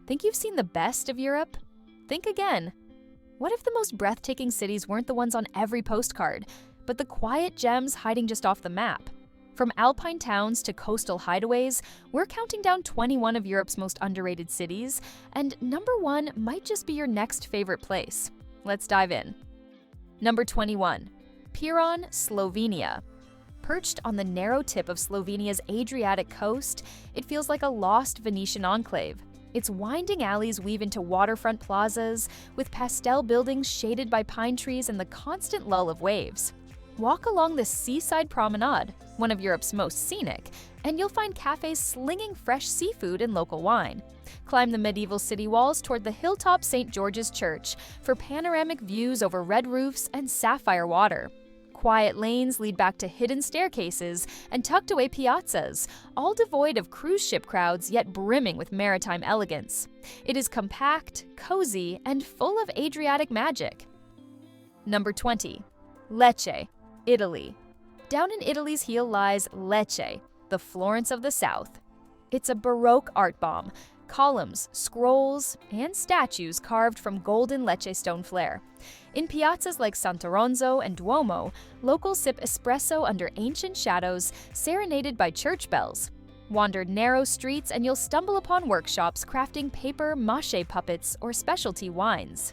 Think you've seen the best of Europe? Think again. What if the most breathtaking cities weren't the ones on every postcard, but the quiet gems hiding just off the map? From alpine towns to coastal hideaways, we're counting down 21 of Europe's most underrated cities, and number 1 might just be your next favorite place. Let's dive in. Number 21. Piran, Slovenia. Perched on the narrow tip of Slovenia's Adriatic coast, it feels like a lost Venetian enclave. Its winding alleys weave into waterfront plazas, with pastel buildings shaded by pine trees and the constant lull of waves. Walk along this seaside promenade, one of Europe's most scenic, and you'll find cafes slinging fresh seafood and local wine. Climb the medieval city walls toward the hilltop St. George's Church for panoramic views over red roofs and sapphire water. Quiet lanes lead back to hidden staircases and tucked-away piazzas, all devoid of cruise ship crowds yet brimming with maritime elegance. It is compact, cozy, and full of Adriatic magic. Number 20. Lecce, Italy. Down in Italy's heel lies Lecce, the Florence of the South. It's a Baroque art bomb, columns, scrolls, and statues carved from golden Lecce stone flair. In piazzas like Sant'Oronzo and Duomo, locals sip espresso under ancient shadows, serenaded by church bells. Wander narrow streets and you'll stumble upon workshops crafting paper mache puppets or specialty wines.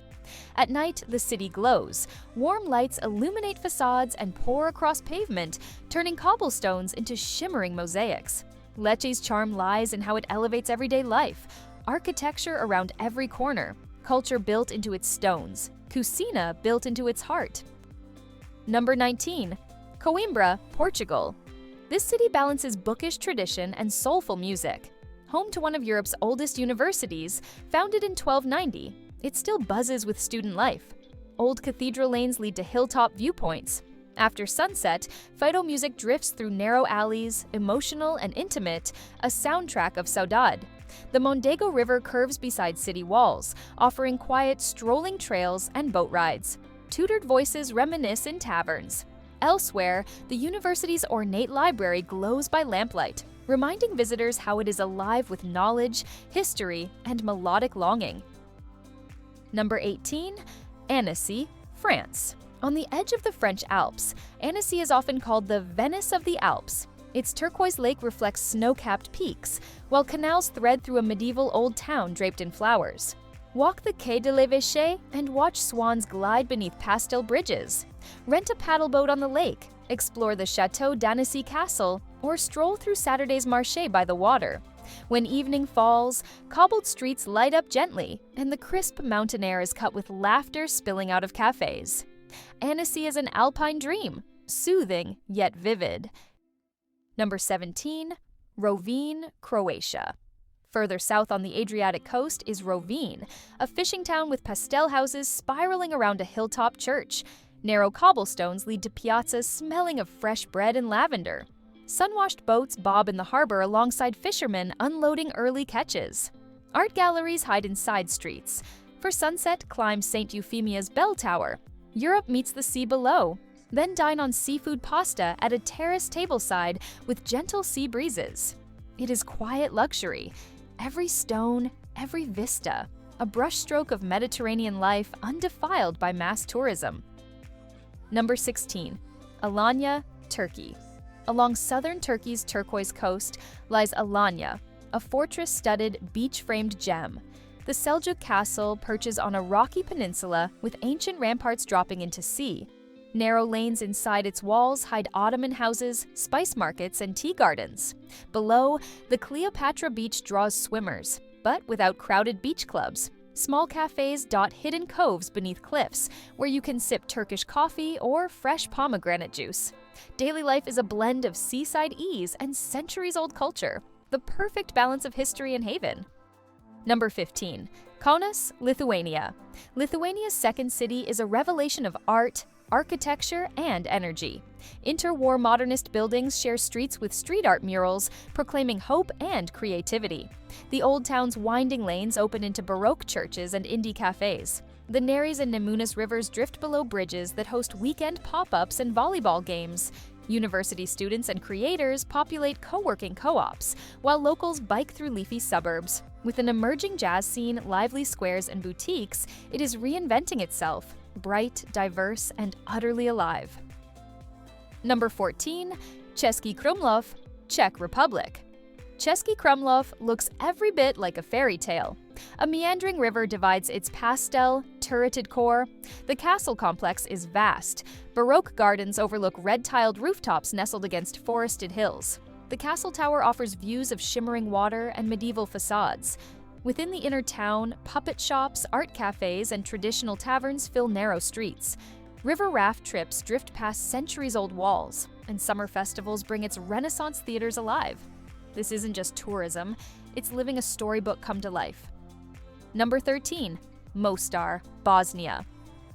At night, the city glows. Warm lights illuminate facades and pour across pavement, turning cobblestones into shimmering mosaics. Lecce's charm lies in how it elevates everyday life. Architecture around every corner, culture built into its stones, cucina built into its heart. Number 19. Coimbra, Portugal. This city balances bookish tradition and soulful music. Home to one of Europe's oldest universities, founded in 1290, it still buzzes with student life. Old cathedral lanes lead to hilltop viewpoints. After sunset, Fido music drifts through narrow alleys, emotional and intimate, a soundtrack of saudade. The Mondego River curves beside city walls, offering quiet, strolling trails and boat rides. Tutored voices reminisce in taverns. Elsewhere, the university's ornate library glows by lamplight, reminding visitors how it is alive with knowledge, history, and melodic longing. Number 18. Annecy, France. On the edge of the French Alps, Annecy is often called the Venice of the Alps. Its turquoise lake reflects snow-capped peaks, while canals thread through a medieval old town draped in flowers. Walk the Quai de l'Évêché and watch swans glide beneath pastel bridges. Rent a paddle boat on the lake, explore the Château d'Annecy Castle, or stroll through Saturday's marché by the water. When evening falls, cobbled streets light up gently, and the crisp mountain air is cut with laughter spilling out of cafes. Annecy is an alpine dream, soothing yet vivid. Number 17. Rovinj, Croatia. Further south on the Adriatic coast is Rovinj, a fishing town with pastel houses spiraling around a hilltop church. Narrow cobblestones lead to piazzas smelling of fresh bread and lavender. Sun-washed boats bob in the harbor alongside fishermen unloading early catches. Art galleries hide in side streets. For sunset, climb St. Euphemia's bell tower. Europe meets the sea below. Then dine on seafood pasta at a terrace tableside with gentle sea breezes. It is quiet luxury. Every stone, every vista, a brushstroke of Mediterranean life undefiled by mass tourism. Number 16. Alanya, Turkey. Along southern Turkey's turquoise coast lies Alanya, a fortress-studded, beach-framed gem. The Seljuk castle perches on a rocky peninsula with ancient ramparts dropping into sea. Narrow lanes inside its walls hide Ottoman houses, spice markets, and tea gardens. Below, the Cleopatra beach draws swimmers, but without crowded beach clubs. Small cafes dot hidden coves beneath cliffs, where you can sip Turkish coffee or fresh pomegranate juice. Daily life is a blend of seaside ease and centuries-old culture, the perfect balance of history and haven. Number 15. Kaunas, Lithuania. Lithuania's second city is a revelation of art, architecture, and energy. Interwar modernist buildings share streets with street art murals, proclaiming hope and creativity. The old town's winding lanes open into Baroque churches and indie cafes. The Neris and Nemunas rivers drift below bridges that host weekend pop-ups and volleyball games. University students and creators populate co-working co-ops, while locals bike through leafy suburbs. With an emerging jazz scene, lively squares, and boutiques, it is reinventing itself, bright, diverse, and utterly alive. Number 14. Cesky Krumlow, Czech Republic. Cesky Krumlow looks every bit like a fairy tale. A meandering river divides its pastel, turreted core. The castle complex is vast. Baroque gardens overlook red-tiled rooftops nestled against forested hills. The castle tower offers views of shimmering water and medieval facades. Within the inner town, puppet shops, art cafes, and traditional taverns fill narrow streets. River raft trips drift past centuries-old walls, and summer festivals bring its Renaissance theaters alive. This isn't just tourism, it's living a storybook come to life. Number 13. Mostar, Bosnia.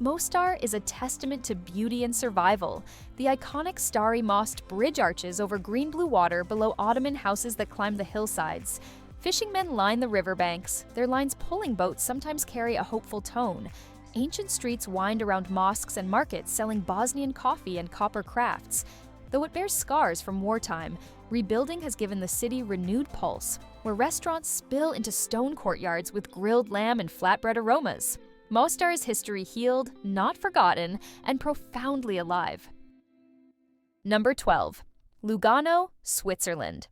Mostar is a testament to beauty and survival. The iconic starry-mossed bridge arches over green-blue water below Ottoman houses that climb the hillsides. Fishermen line the riverbanks, their lines pulling boats sometimes carry a hopeful tone. Ancient streets wind around mosques and markets selling Bosnian coffee and copper crafts. Though it bears scars from wartime, rebuilding has given the city renewed pulse, where restaurants spill into stone courtyards with grilled lamb and flatbread aromas. Mostar's history healed, not forgotten, and profoundly alive. Number 12. Lugano, Switzerland.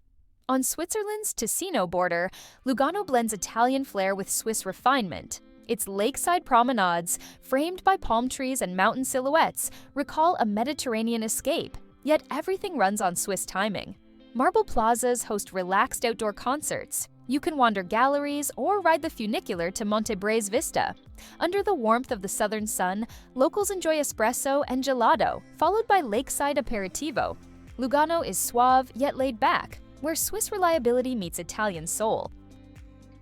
On Switzerland's Ticino border, Lugano blends Italian flair with Swiss refinement. Its lakeside promenades, framed by palm trees and mountain silhouettes, recall a Mediterranean escape, yet everything runs on Swiss timing. Marble plazas host relaxed outdoor concerts. You can wander galleries or ride the funicular to Montebray's Vista. Under the warmth of the southern sun, locals enjoy espresso and gelato, followed by lakeside aperitivo. Lugano is suave yet laid back, where Swiss reliability meets Italian soul.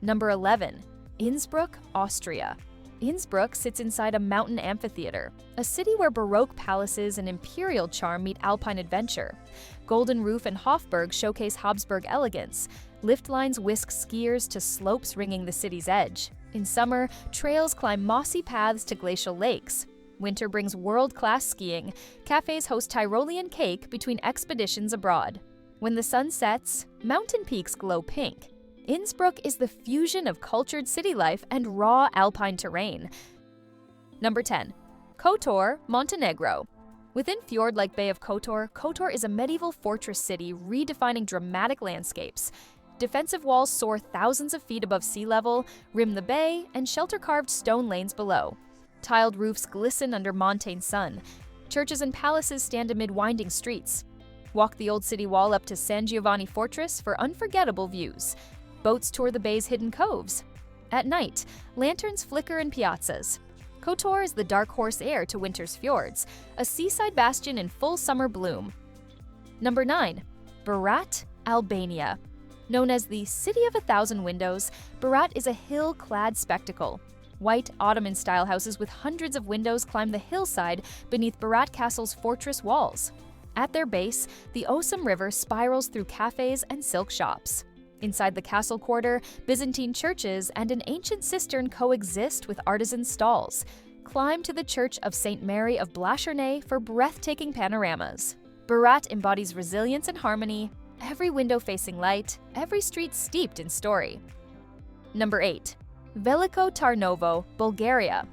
Number 11. Innsbruck, Austria. Innsbruck sits inside a mountain amphitheater, a city where Baroque palaces and imperial charm meet alpine adventure. Golden Roof and Hofburg showcase Habsburg elegance. Lift lines whisk skiers to slopes ringing the city's edge. In summer, trails climb mossy paths to glacial lakes. Winter brings world-class skiing. Cafes host Tyrolean cake between expeditions abroad. When the sun sets, mountain peaks glow pink. Innsbruck is the fusion of cultured city life and raw alpine terrain. Number 10. Kotor, Montenegro. Within fjord-like Bay of Kotor, Kotor is a medieval fortress city redefining dramatic landscapes. Defensive walls soar thousands of feet above sea level, rim the bay, and shelter-carved stone lanes below. Tiled roofs glisten under montane sun. Churches and palaces stand amid winding streets. Walk the old city wall up to San Giovanni Fortress for unforgettable views. Boats tour the bay's hidden coves. At night, lanterns flicker in piazzas. Kotor is the dark horse heir to winter's fjords, a seaside bastion in full summer bloom. Number 9. Berat, Albania. Known as the City of a Thousand Windows, Berat is a hill-clad spectacle. White Ottoman-style houses with hundreds of windows climb the hillside beneath Berat Castle's fortress walls. At their base, the Osum River spirals through cafes and silk shops. Inside the castle quarter, Byzantine churches and an ancient cistern coexist with artisan stalls. Climb to the Church of St. Mary of Blachernay for breathtaking panoramas. Berat embodies resilience and harmony, every window facing light, every street steeped in story. Number 8. Veliko Tarnovo, Bulgaria.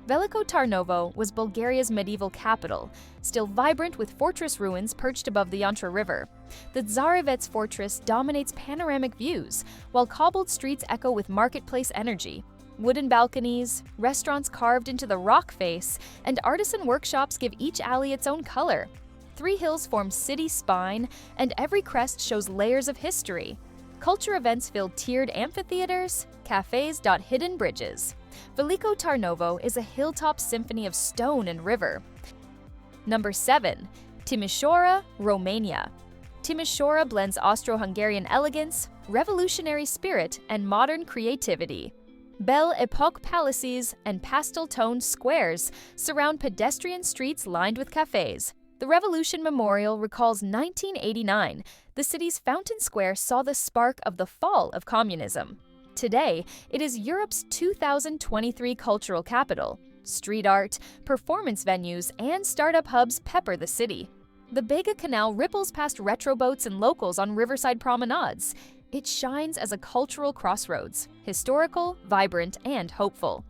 Veliko Tarnovo was Bulgaria's medieval capital, still vibrant with fortress ruins perched above the Yantra River. The Tsarevets fortress dominates panoramic views, while cobbled streets echo with marketplace energy. Wooden balconies, restaurants carved into the rock face, and artisan workshops give each alley its own color. 3 hills form city spine, and every crest shows layers of history. Culture events fill tiered amphitheaters, cafes dot hidden bridges. Veliko Tarnovo is a hilltop symphony of stone and river. Number 7. Timisoara, Romania. Timisoara blends Austro-Hungarian elegance, revolutionary spirit, and modern creativity. Belle Epoque palaces and pastel-toned squares surround pedestrian streets lined with cafes. The Revolution Memorial recalls 1989. The city's Fountain Square saw the spark of the fall of communism. Today, it is Europe's 2023 cultural capital. Street art, performance venues, and startup hubs pepper the city. The Bega Canal ripples past retro boats and locals on riverside promenades. It shines as a cultural crossroads, historical, vibrant, and hopeful.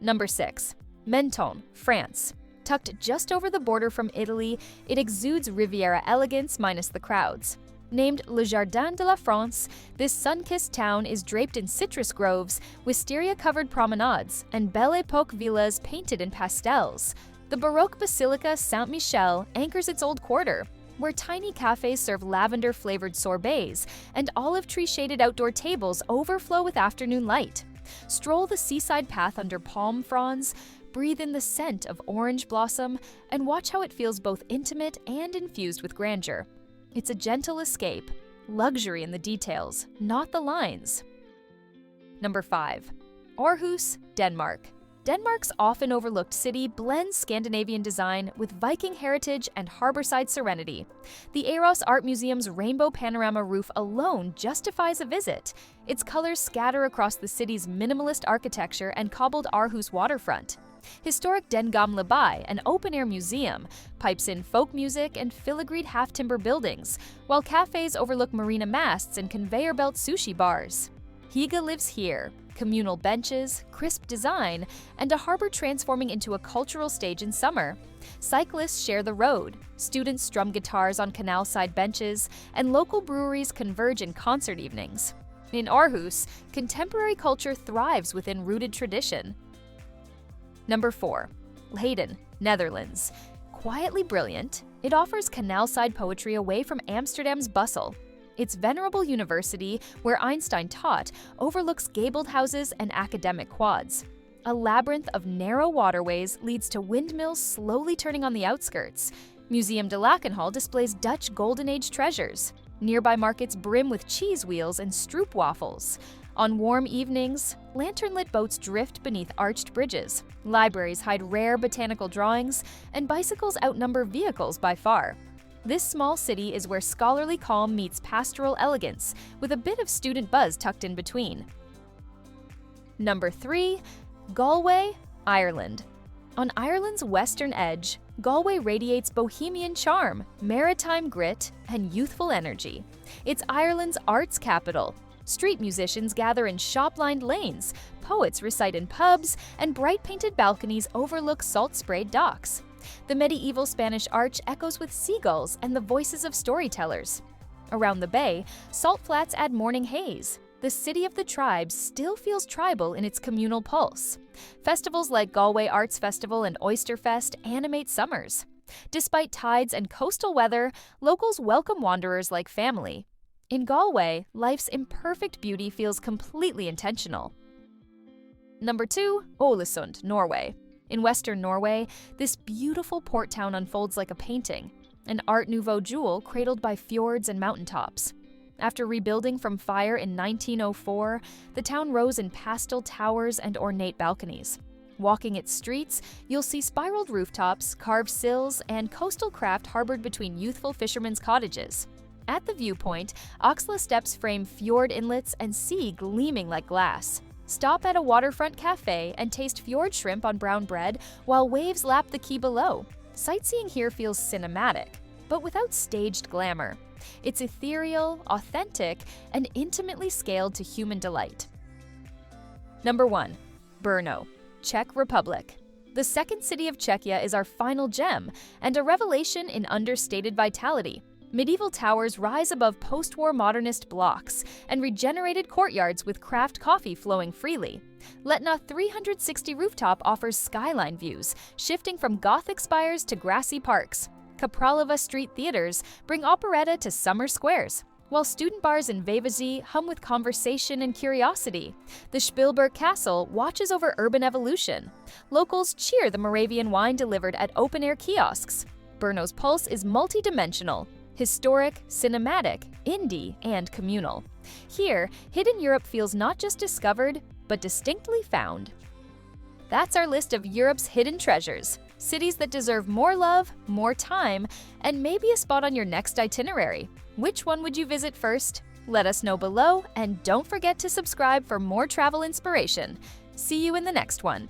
Number 6. Menton, France. Tucked just over the border from Italy, it exudes Riviera elegance minus the crowds. Named Le Jardin de la France, this sun-kissed town is draped in citrus groves, wisteria-covered promenades, and Belle Époque villas painted in pastels. The Baroque Basilica Saint-Michel anchors its old quarter, where tiny cafes serve lavender-flavored sorbets, and olive tree-shaded outdoor tables overflow with afternoon light. Stroll the seaside path under palm fronds, breathe in the scent of orange blossom, and watch how it feels both intimate and infused with grandeur. It's a gentle escape, luxury in the details, not the lines. Number 5. Aarhus, Denmark. Denmark's often overlooked city blends Scandinavian design with Viking heritage and harborside serenity. The Aarhus Art Museum's rainbow panorama roof alone justifies a visit. Its colors scatter across the city's minimalist architecture and cobbled Aarhus waterfront. Historic Den Gamle Bij, an open-air museum, pipes in folk music and filigreed half-timber buildings, while cafes overlook marina masts and conveyor belt sushi bars. Higa lives here. Communal benches, crisp design, and a harbor transforming into a cultural stage in summer. Cyclists share the road, students strum guitars on canal-side benches, and local breweries converge in concert evenings. In Aarhus, contemporary culture thrives within rooted tradition. Number 4. Leiden, Netherlands. Quietly brilliant, it offers canal-side poetry away from Amsterdam's bustle. Its venerable university, where Einstein taught, overlooks gabled houses and academic quads. A labyrinth of narrow waterways leads to windmills slowly turning on the outskirts. Museum de Lakenhal displays Dutch Golden Age treasures. Nearby markets brim with cheese wheels and stroopwafels. On warm evenings, lantern-lit boats drift beneath arched bridges. Libraries hide rare botanical drawings, and bicycles outnumber vehicles by far. This small city is where scholarly calm meets pastoral elegance, with a bit of student buzz tucked in between. Number 3. Galway, Ireland. On Ireland's western edge, Galway radiates bohemian charm, maritime grit, and youthful energy. It's Ireland's arts capital. Street musicians gather in shop-lined lanes, poets recite in pubs, and bright-painted balconies overlook salt-sprayed docks. The medieval Spanish arch echoes with seagulls and the voices of storytellers. Around the bay, salt flats add morning haze. The city of the tribes still feels tribal in its communal pulse. Festivals like Galway Arts Festival and Oysterfest animate summers. Despite tides and coastal weather, locals welcome wanderers like family. In Galway, life's imperfect beauty feels completely intentional. Number 2. Ålesund, Norway. In western Norway, this beautiful port town unfolds like a painting, an Art Nouveau jewel cradled by fjords and mountaintops. After rebuilding from fire in 1904, the town rose in pastel towers and ornate balconies. Walking its streets, you'll see spiraled rooftops, carved sills, and coastal craft harbored between youthful fishermen's cottages. At the viewpoint, Oxla steps frame fjord inlets and sea gleaming like glass. Stop at a waterfront cafe and taste fjord shrimp on brown bread while waves lap the quay below. Sightseeing here feels cinematic, but without staged glamour. It's ethereal, authentic, and intimately scaled to human delight. Number 1. Brno, Czech Republic. The second city of Czechia is our final gem, and a revelation in understated vitality. Medieval towers rise above post-war modernist blocks, and regenerated courtyards with craft coffee flowing freely. Letna 360 rooftop offers skyline views, shifting from Gothic spires to grassy parks. Kapralova street theaters bring operetta to summer squares, while student bars in Vevazi hum with conversation and curiosity. The Spielberg Castle watches over urban evolution. Locals cheer the Moravian wine delivered at open-air kiosks. Brno's pulse is multi-dimensional. Historic, cinematic, indie, and communal. Here, Hidden Europe feels not just discovered, but distinctly found. That's our list of Europe's hidden treasures, cities that deserve more love, more time, and maybe a spot on your next itinerary. Which one would you visit first? Let us know below, and don't forget to subscribe for more travel inspiration. See you in the next one.